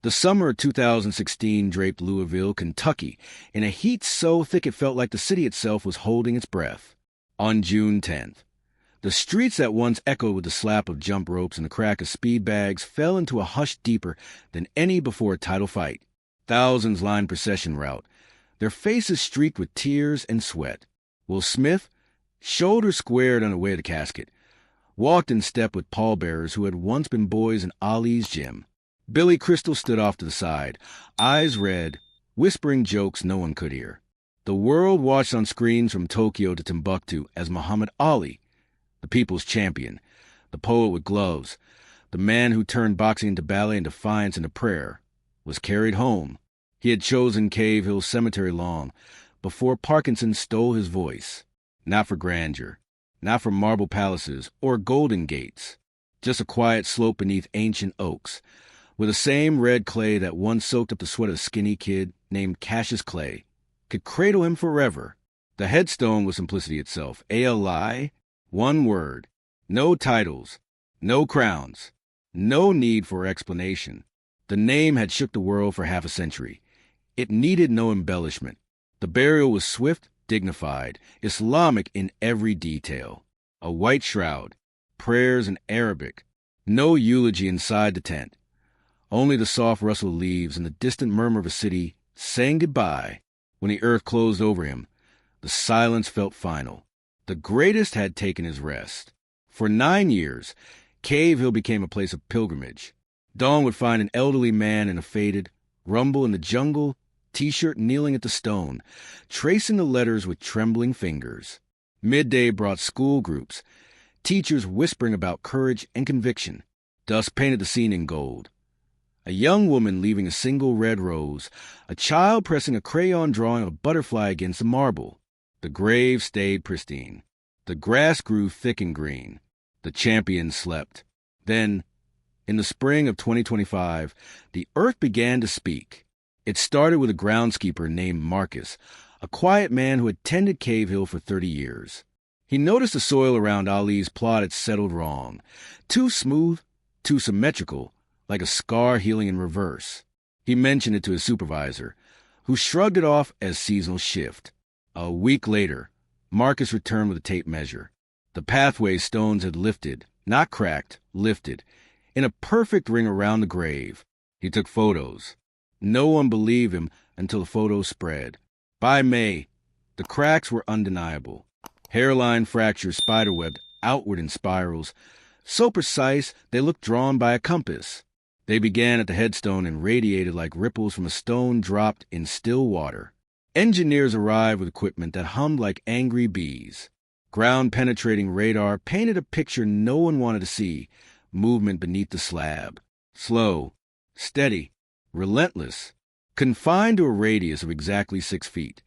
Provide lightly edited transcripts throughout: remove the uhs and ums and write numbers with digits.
The summer of 2016 draped Louisville, Kentucky, in a heat so thick it felt like the city itself was holding its breath. On June 10th, the streets that once echoed with the slap of jump ropes and the crack of speed bags fell into a hush deeper than any before a title fight. Thousands lined procession route, their faces streaked with tears and sweat. Will Smith, shoulders squared on the way to the casket, walked in step with pallbearers who had once been boys in Ali's gym. Billy Crystal stood off to the side, eyes red, whispering jokes no one could hear. The world watched on screens from Tokyo to Timbuktu as Muhammad Ali, the people's champion, the poet with gloves, the man who turned boxing into ballet and defiance into prayer, was carried home. He had chosen Cave Hill Cemetery long before Parkinson stole his voice. Not for grandeur, not for marble palaces or golden gates, just a quiet slope beneath ancient oaks, with the same red clay that once soaked up the sweat of a skinny kid named Cassius Clay, could cradle him forever. The headstone was simplicity itself. Ali, one word, no titles, no crowns, no need for explanation. The name had shook the world for half a century. It needed no embellishment. The burial was swift, dignified, Islamic in every detail. A white shroud, prayers in Arabic, no eulogy inside the tent. Only the soft rustle of leaves and the distant murmur of a city saying goodbye. When the earth closed over him, the silence felt final. The greatest had taken his rest. For 9 years, Cave Hill became a place of pilgrimage. Dawn would find an elderly man in a faded, rumble in the jungle T-shirt kneeling at the stone, tracing the letters with trembling fingers. Midday brought school groups, teachers whispering about courage and conviction. Dusk painted the scene in gold. A young woman leaving a single red rose, a child pressing a crayon drawing of a butterfly against the marble. The grave stayed pristine. The grass grew thick and green. The champion slept. Then, in the spring of 2025, the earth began to speak. It started with a groundskeeper named Marcus, a quiet man who had tended Cave Hill for 30 years. He noticed the soil around Ali's plot had settled wrong. Too smooth, too symmetrical, like a scar healing in reverse. He mentioned it to his supervisor, who shrugged it off as seasonal shift. A week later, Marcus returned with a tape measure. The pathway stones had lifted, not cracked, lifted, in a perfect ring around the grave. He took photos. No one believed him until the photos spread. By May, the cracks were undeniable. Hairline fractures spiderwebbed outward in spirals, so precise they looked drawn by a compass. They began at the headstone and radiated like ripples from a stone dropped in still water. Engineers arrived with equipment that hummed like angry bees. Ground-penetrating radar painted a picture no one wanted to see, movement beneath the slab. Slow, steady, relentless, confined to a radius of exactly 6 feet.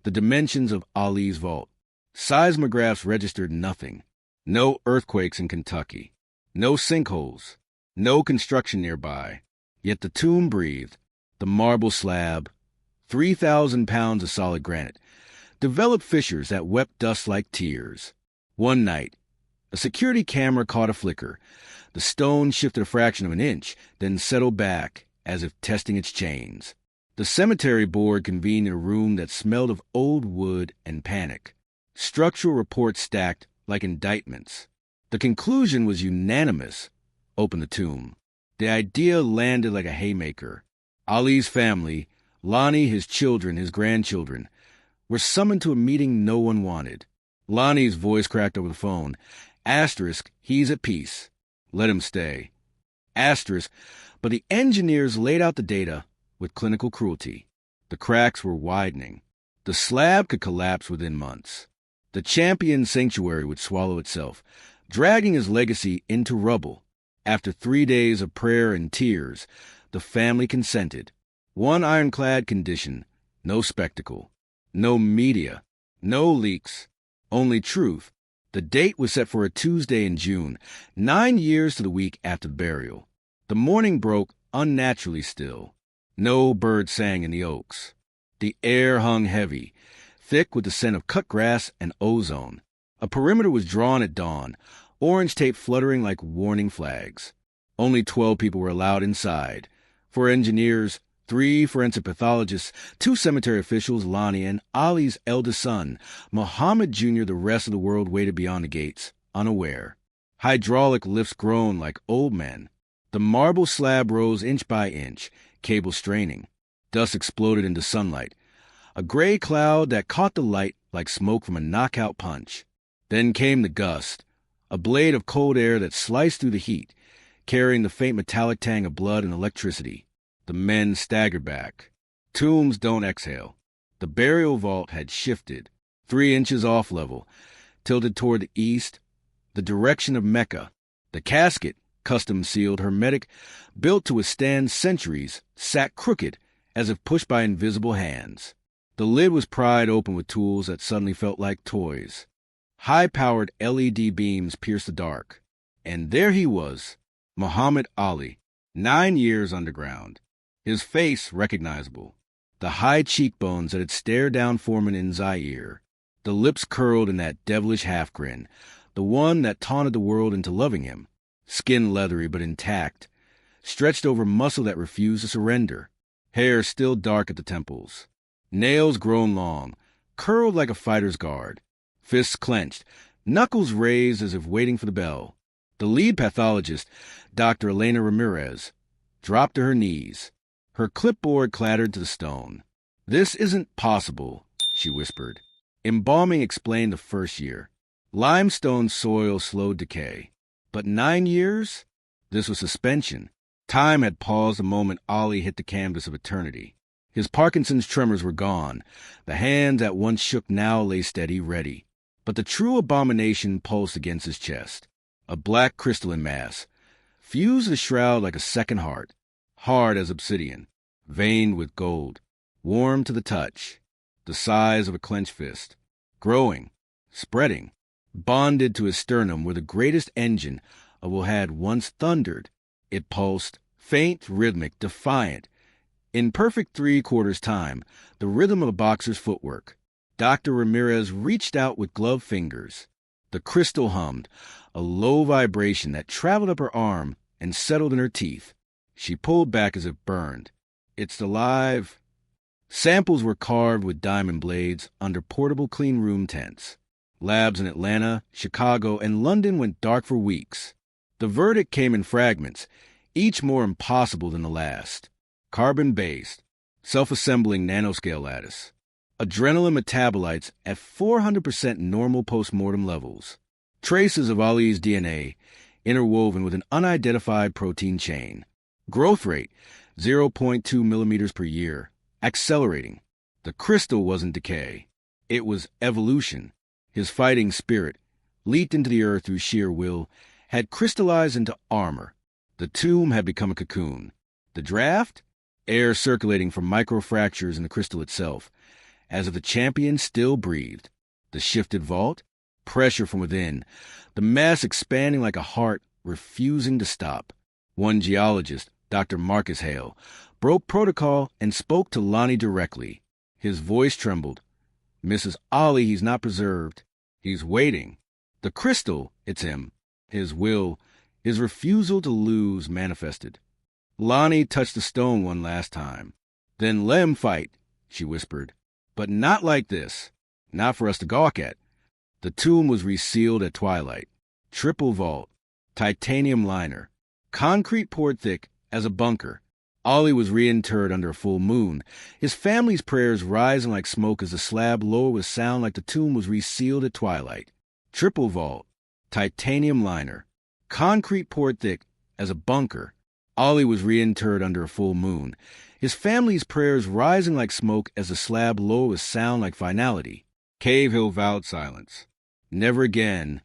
The dimensions of Ali's vault. Seismographs registered nothing. No earthquakes in Kentucky. No sinkholes. No construction nearby. Yet the tomb breathed. The marble slab, 3,000 pounds of solid granite, developed fissures that wept dust like tears. One night, a security camera caught a flicker. The stone shifted a fraction of an inch, then settled back, as if testing its chains. The cemetery board convened in a room that smelled of old wood and panic. Structural reports stacked like indictments. The conclusion was unanimous. Open the tomb. The idea landed like a haymaker. Ali's family, Lonnie, his children, his grandchildren, were summoned to a meeting no one wanted. Lonnie's voice cracked over the phone. Asterisk, he's at peace. Let him stay. Asterisk, but the engineers laid out the data with clinical cruelty. The cracks were widening. The slab could collapse within months. The champion sanctuary would swallow itself, dragging his legacy into rubble. After 3 days of prayer and tears, the family consented. One ironclad condition: no spectacle, no media, no leaks, only truth. The date was set for a Tuesday in June, 9 years to the week after the burial. The morning broke unnaturally still. No bird sang in the oaks. The air hung heavy, thick with the scent of cut grass and ozone. A perimeter was drawn at dawn, orange tape fluttering like warning flags. Only 12 people were allowed inside. 4 engineers, 3 forensic pathologists, 2 cemetery officials, Lonnie, and Ali's eldest son, Mohammed Jr. The rest of the world waited beyond the gates, unaware. Hydraulic lifts groaned like old men. The marble slab rose inch by inch, cables straining. Dust exploded into sunlight, a gray cloud that caught the light like smoke from a knockout punch. Then came the gust, a blade of cold air that sliced through the heat, carrying the faint metallic tang of blood and electricity. The men staggered back. Tombs don't exhale. The burial vault had shifted, 3 inches off level, tilted toward the east, the direction of Mecca. The casket, custom-sealed, hermetic, built to withstand centuries, sat crooked, as if pushed by invisible hands. The lid was pried open with tools that suddenly felt like toys. High-powered LED beams pierced the dark. And there he was, Muhammad Ali, 9 years underground. His face recognizable. The high cheekbones that had stared down Foreman in Zaire. The lips curled in that devilish half-grin, the one that taunted the world into loving him. Skin leathery but intact, stretched over muscle that refused to surrender. Hair still dark at the temples. Nails grown long, curled like a fighter's guard. Fists clenched, knuckles raised as if waiting for the bell. The lead pathologist, Dr. Elena Ramirez, dropped to her knees. Her clipboard clattered to the stone. "This isn't possible," she whispered. Embalming explained the first year. Limestone soil slowed decay. But 9 years? This was suspension. Time had paused the moment Ali hit the canvas of eternity. His Parkinson's tremors were gone. The hands that once shook now lay steady, ready. But the true abomination pulsed against his chest. A black crystalline mass, fused the shroud like a second heart, hard as obsidian, veined with gold, warm to the touch, the size of a clenched fist, growing, spreading, bonded to his sternum where the greatest engine of what had once thundered. It pulsed, faint, rhythmic, defiant, in perfect 3/4 time, the rhythm of a boxer's footwork. Dr. Ramirez reached out with gloved fingers. The crystal hummed, a low vibration that traveled up her arm and settled in her teeth. She pulled back as if burned. "It's alive." Samples were carved with diamond blades under portable clean room tents. Labs in Atlanta, Chicago, and London went dark for weeks. The verdict came in fragments, each more impossible than the last. Carbon-based, self-assembling nanoscale lattice. Adrenaline metabolites at 400% normal postmortem levels. Traces of Ali's DNA interwoven with an unidentified protein chain. Growth rate, 0.2 millimeters per year, accelerating. The crystal wasn't decay. It was evolution. His fighting spirit, leaped into the earth through sheer will, had crystallized into armor. The tomb had become a cocoon. The draft? Air circulating from microfractures in the crystal itself, as if the champion still breathed. The shifted vault? Pressure from within, the mass expanding like a heart, refusing to stop. One geologist, Dr. Marcus Hale, broke protocol and spoke to Lonnie directly. His voice trembled. "Mrs. Ali, he's not preserved. He's waiting. The crystal, it's him. His will, his refusal to lose manifested." Lonnie touched the stone one last time. "Then let him fight," she whispered. "But not like this. Not for us to gawk at." The tomb was resealed at twilight. Triple vault, titanium liner, concrete poured thick as a bunker. Ali was reinterred under a full moon, his family's prayers rising like smoke as the slab lowered with sound like the tomb was resealed at twilight. Triple vault, titanium liner, concrete poured thick as a bunker. Ali was reinterred under a full moon, his family's prayers rising like smoke as the slab lowered with sound like finality. Cave Hill vowed silence. Never again.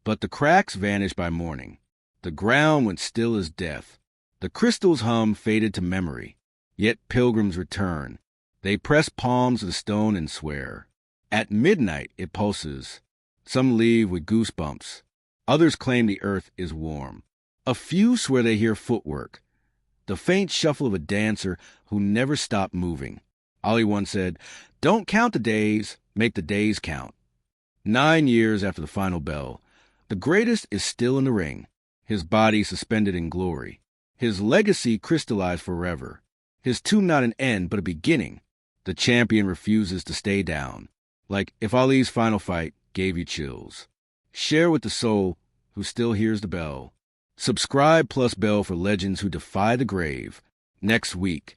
But the cracks vanished by morning. The ground went still as death. The crystal's hum faded to memory. Yet pilgrims return. They press palms to the stone and swear. At midnight it pulses. Some leave with goosebumps. Others claim the earth is warm. A few swear they hear footwork, the faint shuffle of a dancer who never stopped moving. Ali once said, "Don't count the days, make the days count." 9 years after the final bell, the greatest is still in the ring, his body suspended in glory. His legacy crystallized forever. His tomb not an end, but a beginning. The champion refuses to stay down. Like if Ali's final fight gave you chills. Share with the soul who still hears the bell. Subscribe plus bell for legends who defy the grave. Next week,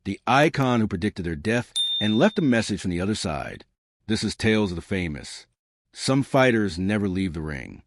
the icon who predicted their death and left a message from the other side. This is Tales of the Famous. Some fighters never leave the ring.